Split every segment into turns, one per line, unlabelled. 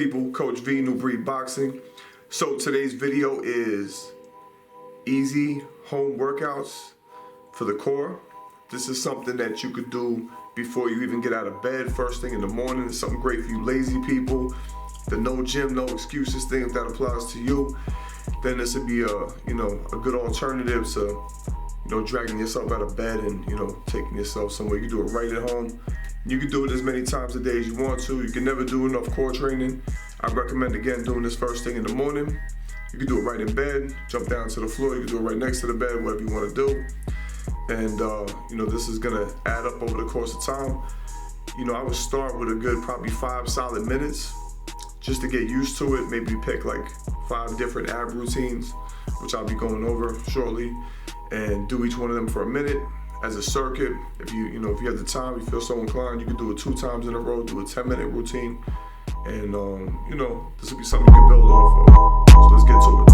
people? Coach V, New Breed Boxing. So today's video is easy home workouts for the core. This is something that you could do before you even get out of bed first thing in the morning. It's something great for you lazy people. The no gym, no excuses thing, if that applies to you, then this would be a good alternative to dragging yourself out of bed and taking yourself somewhere. You can do it right at home. You can do it as many times a day as you want to. You can never do enough core training. I recommend, again, doing this first thing in the morning. You can do it right in bed, jump down to the floor. You can do it right next to the bed, whatever you want to do. And this is gonna add up over the course of time. I would start with a good probably 5 solid minutes just to get used to it. Maybe pick like 5 different ab routines, which I'll be going over shortly, and do each one of them for a minute as a circuit. If you have the time, you feel so inclined, you can do it 2 times in a row, do a 10-minute routine, and this will be something you can build off of. So let's get to it.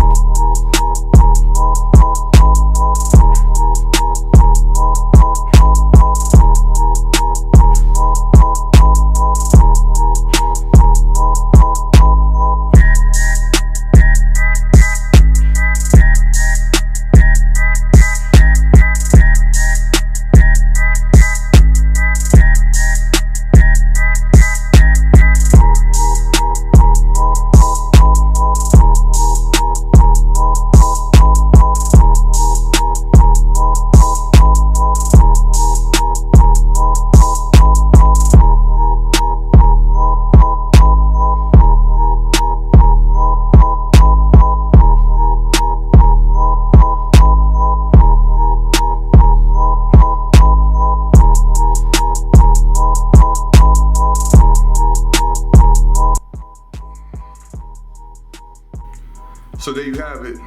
So there you have it.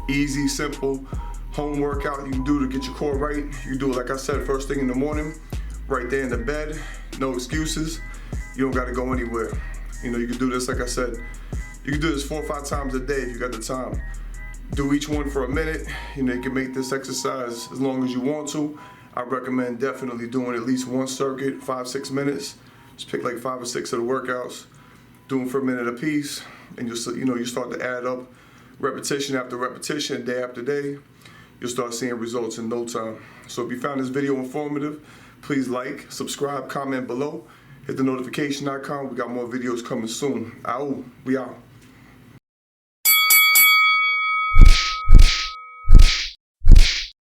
Easy, simple home workout you can do to get your core right. You can do it, like I said, first thing in the morning, right there in the bed. No excuses. You don't got to go anywhere. You can do this, like I said, you can do this 4 or 5 times a day if you got the time. Do each one for a minute. You can make this exercise as long as you want to. I recommend definitely doing at least one circuit, 5-6 minutes. Just pick like 5 or 6 of the workouts. Do them for a minute apiece, and you start to add up. Repetition after repetition, day after day, you'll start seeing results in no time. So if you found this video informative, please like, subscribe, comment below, hit the notification icon. We got more videos coming soon. We out.